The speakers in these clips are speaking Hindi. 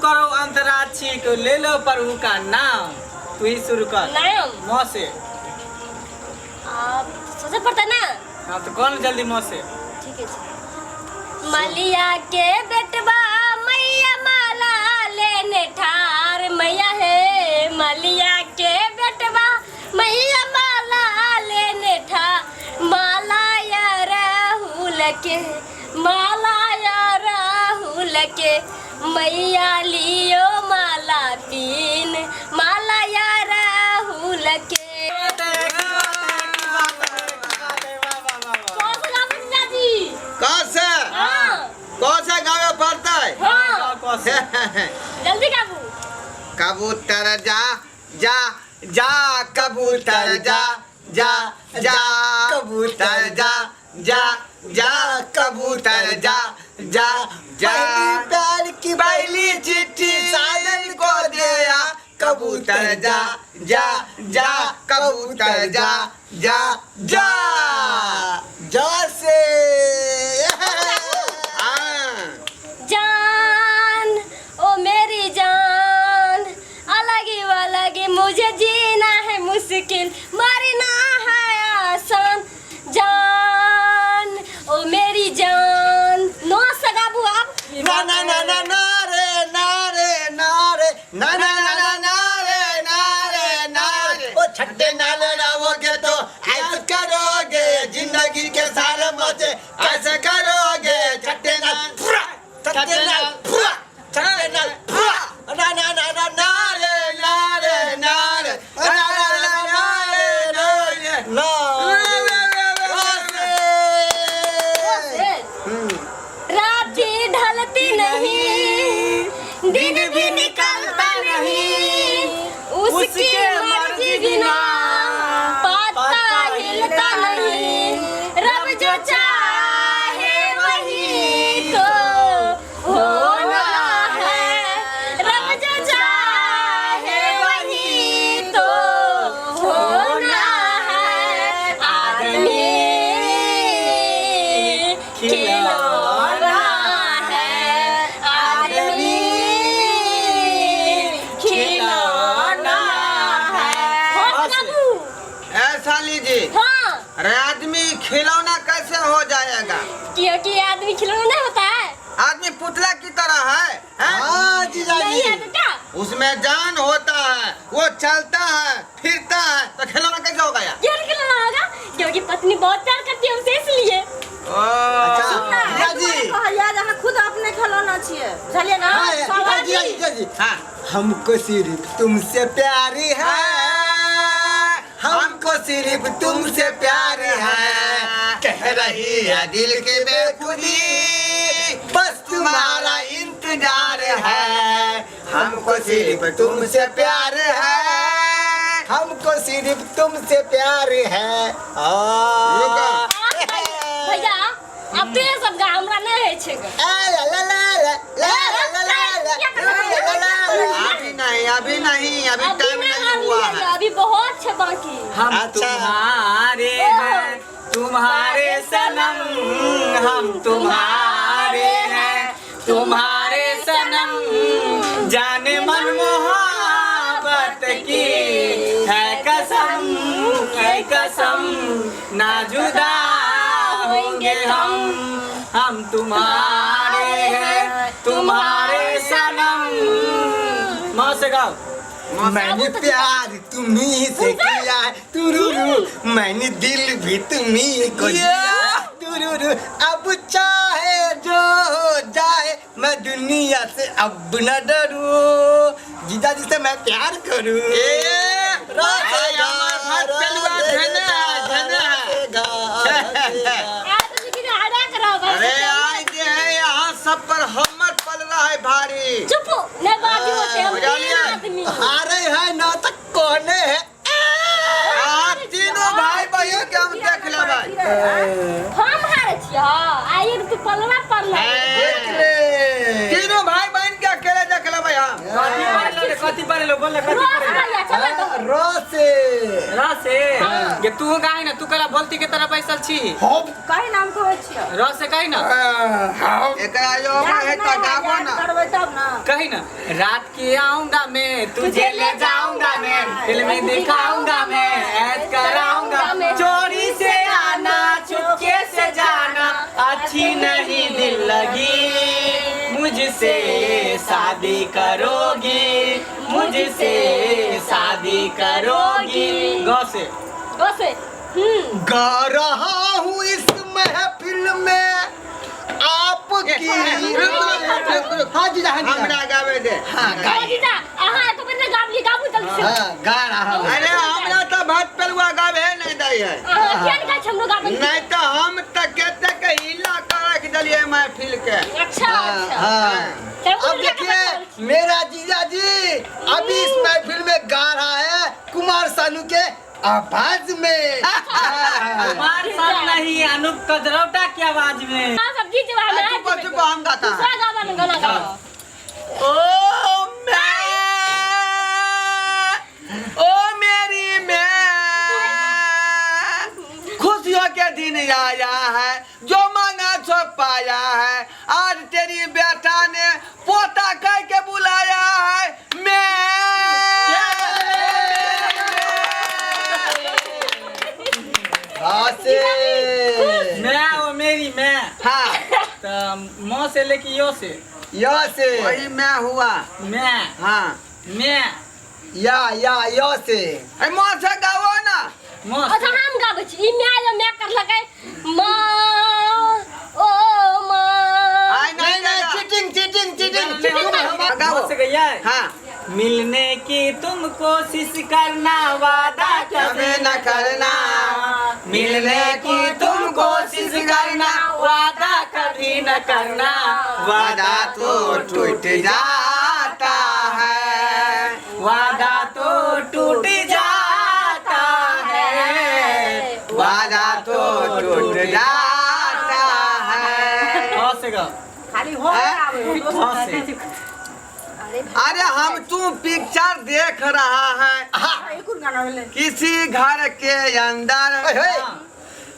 करो अंतराक्षी को ले लो प्रभु का नाम। तू ही शुरू कर। नाम मौ से। आप सोचा पड़ता ना। हाँ तो कौन जल्दी मौ से। ठीक है जी। मलिया के बेटवा मैया माला लेने ठार मैया है। मलिया के बेटवा मैया माला लेने ठार। माला या राहुल के माला या राहुल के मैया लियो माला पीन। माला या राहुल के। कौन सा गाँव पड़ता है? हाँ। जल्दी काबू। कबूतर जा जा जा कबूतर जा जा जा कबूतर जा जा जा कबूतर जा जा जा प्यार की पहली चिट्ठी साजन को दिया। कबूतर जा जा जा कबूतर जा जा जा जा से जान ओ मेरी जान अलगी वलगी मुझे जीना है मुश्किल मरना है आसान। जान ओ मेरी जान। नो सगाबू आप ना ना ना ना ना रे ना रे ना रे ना ना ना ना ना रे ना रे ना रे। ओ छड्डे ना लड़ाओगे तो ऐसे करोगे जिंदगी के सारे मजे ऐसे करोगे। छड्डे ना छड्डे ना छड्डे ना ना ना ना ना ना रे ना रे ना रे ना ना ना ना रे ना रात ढलती नहीं दिन भी निकलता नहीं उसकी मर्जी बिना पत्ता हिलता नहीं। रब जो चाहे वही तो होना है। रब जो चाहे वही तो होना है। आदमी खिलौना है। आदमी खिलौना है। ऐसा लीजिए। हाँ अरे आदमी खिलौना कैसे हो जाएगा? क्योंकि आदमी खिलौना होता है। आदमी पुतला की तरह है, हैं? हाँ जीजा नहीं है जी। बेटा। उसमें जान होता है, वो चलता है फिरता है, तो खिलौना कैसे होगा यार? क्यों खिलौना होगा? क्योंकि पत्नी बहुत प्यार करती है उसे इसलिए। अच्छा जीजा जी। यार खुद अपने खिलौना छिए बुझलिए ना। हाँ, जीजा जी हाँ हमको सिर्फ तुमसे प्यार है। हमको सिर्फ तुमसे प्यार है। कह रही है दिल की बेखुदी, बस तुम्हारा इंतजार है। हमको सिर्फ तुमसे प्यार है। हमको सिर्फ तुमसे प्यार है। भैया अब तो ये सब गा हमरा नहीं है छेगा। अभी नहीं अभी नहीं अभी अभी टाइम नहीं हुआ है। अभी बहुत है बाकी। हम अच्छा। तुम्हारे हैं तुम्हारे सनम। हम तुम्हारे हैं तुम्हारे सनम। जाने मन मोहब्बत की है कसम ना जुदा होंगे हम तुम्हारे हैं तुम्हारे सनम। मौ से गाओ। मैंने प्यार तुम्ही से किया है तुरुरु। मैंने दिल भी तुम्ही को दिया तुरुरु। अब चाहे जो हो जाए मैं दुनिया से अब न डरू। जीजा जी से मैं प्यार करूं। अरे आज है यहाँ सब पर हमर पल रहा है भारी। चुप ने बाकी होते हम बुझा तीन लिया? आदमी। हारे है ना तक कोने है। तीनों भाई बहन के हम देख ले भाई। हम हारे छिया। आई तू पलवा पड़ला। तीनों भाई बहन के अकेले देख ले भाई। हम कथी पढ़े लो बोल कथी रोज पढ़े आया चल तो र से रस है ये तू गाय ना तू कला बोलती के तरह बैसल छी हम कहीं नाम को छियो रस से कही ना हम एकरा जो है त गाबो ना करबै तब ना कही ना रात के आऊंगा मैं तुझे ले जाऊंगा मैं फिल्में दिखाऊंगा मैं ऐश कराऊंगा चोरी से आना चुपके से जाना अच्छी नहीं दिल लगी मुझसे शादी करोगी मुझसे शादी करोगी गौ से ओसे गा रहा हूँ इस महफिल में आपकी हाँ जी हमरा गावे दे हाँ गाइए जीजा आहा तो बिना गाबली गाबू जल्दी से हाँ गा रहा हूँ अरे हमरा तो भात पेलुआ गावे नहीं दई है आहा क्या निकाल छमरो गाबू नहीं तो हम त केते के हिला कर रख दलिए महफिल के अच्छा अच्छा हाँ चल अब देखिए मेरा जीजा जी अभी इस महफिल में गा रहा है कुमार सानू के आवाज में कुमार साहब नहीं अनूप कजरौटा की आवाज में हां सब जीत वाला है चुप चुप हम गाता दूसरा गावा में गाना गाओ ओ मेरी मैं खुशियों के दिन आया है जो मांगा सो पाया है आज तेरी बेटा ने पोता कह के बुलाया है हाँ से मैं वो मेरी मैं हाँ तो मौ से लेके यो से या से वही मैं हुआ मैं हाँ मैं या से अरे माँ से गाओ ना मौ अच्छा से हम गाबै छी ई मैं कर लगे मां ओ मां आई नहीं नहीं चीटिंग मौ से गया है हाँ मिलने की तुम कोशिश करना वादा कभी न करना मिलने की तुम कोशिश करना वादा कभी न करना वादा तो टूट जाता है वादा तो टूट जाता है वादा तो टूट जाता है हाँ से गा खाली हो आवे हो हाँ से अरे हम तू पिक्चर देख रहा है एक और गाना बोले किसी घर के अंदर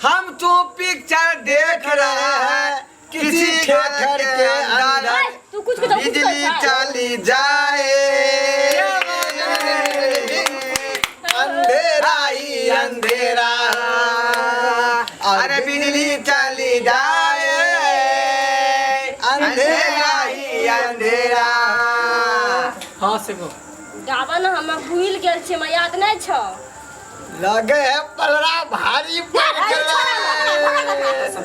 हम तू पिक्चर देख रहे हैं किसी घर के अंदर तू कुछ तो बिजली चली जाए अंधेरा ही अंधेरा अरे बिजली चली जाए अंधेरा ही अंधेरा हाँ से गो गावा ना हम भूल गेल छी मैं याद नहीं छ लगे है पलड़ा भारी पड़ गया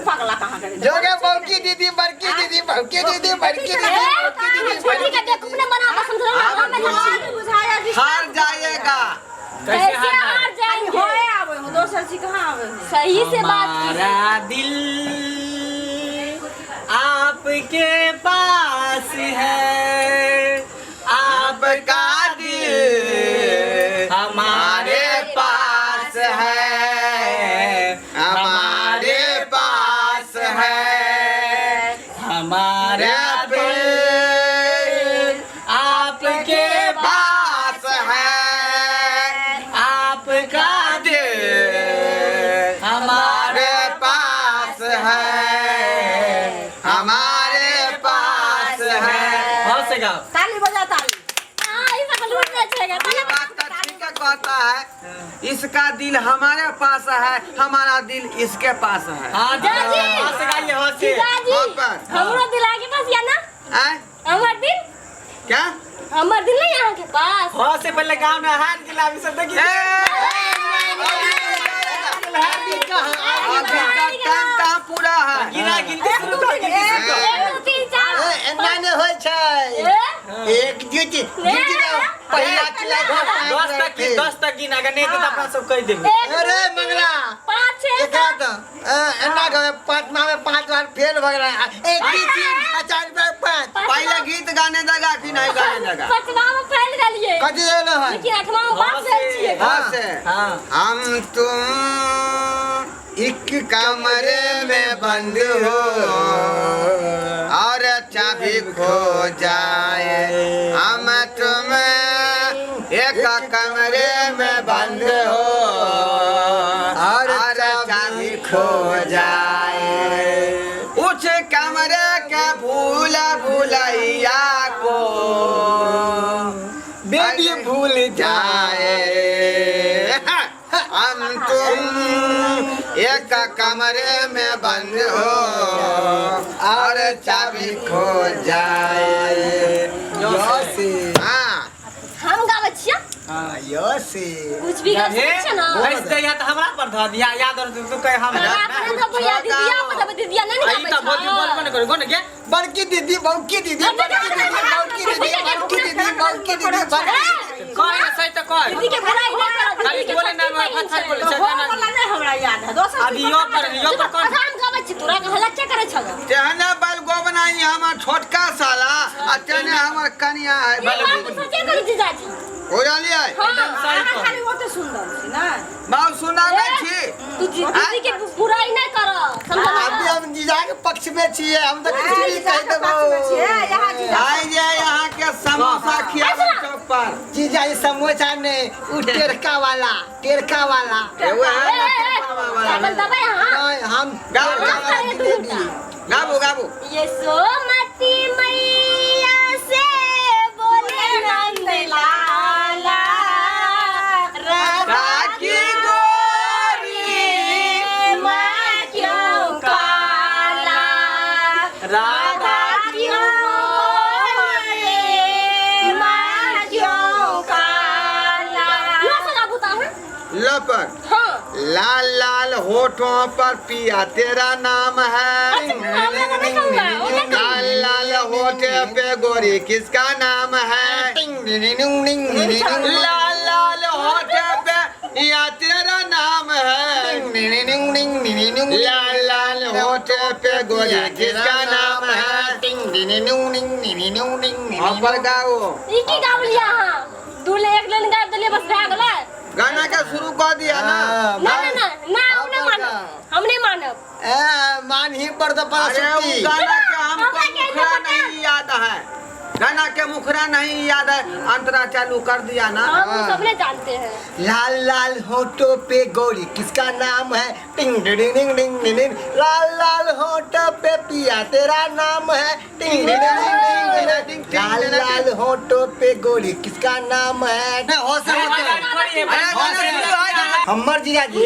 पगला कहां करे जोगे बड़की दीदी बड़की दीदी बड़की दीदी बड़की दीदी छोटी का देख अपने बना समझ रहा मैं बुझाया जी हार जाएगा कैसे हार जाएंगे हो आवे हो दोसर चीज कहां आवे सही से बात हमारा दिल आपके पास है आपका दिल हमारे पास है हमारे पास है हमारा दिल आपके पास है आपका दिल हमारे पास है हमारे पास है हाँ से गाओ ताली बजा ताली हां इस का लूट नहीं चलेगा ये बात तो ठीक है कहता है इसका दिल हमारे पास है हमारा दिल इसके पास है हाँ जाजी। हाँ से गाइए हाँ से हाँ जी पर। हमरो दिल आगे पास या ना हैं? हमर दिल क्या हमर दिल नहीं यहाँ के पास हाँ से पहले गाँव में हाथ गिला अभी सब देखिए अभी का टाइम कहाँ पूरा है गिना गिनती शुरू कर गिनती शुरू कर एक दो तीन चार एना ने होय छै एक ड्यूटी पहिला चिल्ला 10 तक गिना अगर नहीं तो अपना सब कह देंगे अरे मंगला पाँच छः एकरा तो एना गए पांचवा में 5 बार फेल हो गया 1 2 3 4 5 पहले गीत गाने देगा कि नहीं गाने देगा पाँचवा में फैल गलिए कथी देलो है लेकिन आठवां में पास फैल छिए हाँ से हाँ हम तुम एक कमरे में बंद हो और चाबी खो जाए हम तुम्हें एक कमरे में बंद हो और चाबी खो जाए, उस कमरे के भूलैया को बेबी भूल जाए। हम तुम एक कमरे में बंद हो और चाबी खो जाए। योसे हाँ हम गावे छिया हाँ योसे कुछ भी गावे हे छिया ना ऐसे या तो हमरा पर धर दिया याद और तू कह हम भैया दीदिया मतलब दीदिया नहीं आई तो बोल बोल करे कोन के बड़की दीदी बड़की दीदी बड़की दीदी बड़की दीदी बड़की दीदी बड़की दीदी कौन सही तो कौन दीदी के बुराई ना करो खाली बोले ना फटफट बोले हो वाला नहीं हमरा याद है दोसर अभी यो पर कौन हम गावे छी तोरा के हल्ला क्या करे छगा तेहने बल गो बनाई हमर छोटका साला आ तेने हमर कनिया है बल सोचे कर जीजा जी हो जालिए। खाली वो तो सुंदर छी ना बाबू सुना नहीं छी तू दीदी के बुराई ना करो समझ अभी हम जीजा के पक्ष में छिए, हम तो कुछ भी कह देबो। यहाँ जीजा आई जे यहाँ के समोसा खियाबे चौक पर जीजा ये समोसा ने उ टेरका वाला एगो है ना टेपा वाला चावल दबाए हां नहीं हम गाओ, गाओ गाबू गाबू ये सोमती मैया से बोले नंद लाला राखी गोरी मां क्यों काला राधा क्यों बोले मां क्यों काला लो सगा बुता है लपर हां लाल लाल होठों पर पिया तेरा नाम है। लाल लाल होठे पे गोरी किसका नाम है? लाल लाल होठे पे या तेरा नाम है। लाल लाल होठे पे गोरी किसका नाम है? ऊपर गाओ ई की गावलिया हां दूले एक लाइन गा दलिए बस भाग गला गाना का शुरू कर दिया ना। ना हमने मानब हमने मानब मान ही पर तो पर अरे वो गाना के हमको मुखरा नहीं याद है, गाना के मुखरा नहीं याद है, अंतरा चालू कर दिया ना। हम सबने जानते हैं लाल लाल होठों पे गोरी किसका नाम है? टिंग डिंग डिंग डिंग डिंग डिंग। लाल लाल होठों पे पिया तेरा नाम है। टिंग डिंग डिंग डिंग डिंग। लाल लाल होठों पे गोरी किसका नाम है? हो हमर जीजा जी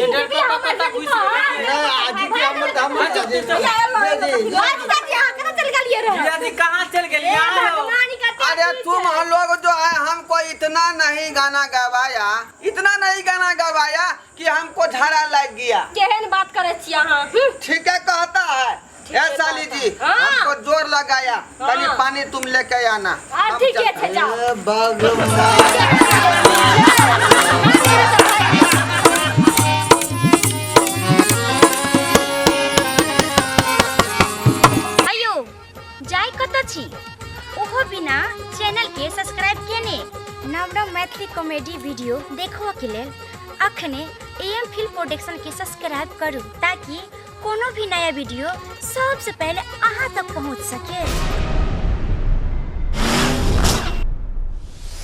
कहाँ चल गए अरे तुम हम लोग जो है हमको इतना नहीं गाना गवाया, इतना नहीं गाना गवाया कि हमको झाड़ा लग गया। केहन बात करे छी अहाँ ठीक है कहता है ए साली जी, हमको जोर लगाया, कभी पानी तुम लेके आना। ठीक है जाओ अयो जाय कत छी ओहो बिना चैनल के सब्सक्राइब केने नव नव मैथिली कॉमेडी वीडियो देखो के लेल अखने एम फिल्म प्रोडक्शन के सब्सक्राइब करू ताकि कोनो भी नया वीडियो सबसे पहले अहाँ तक पहुँच सके।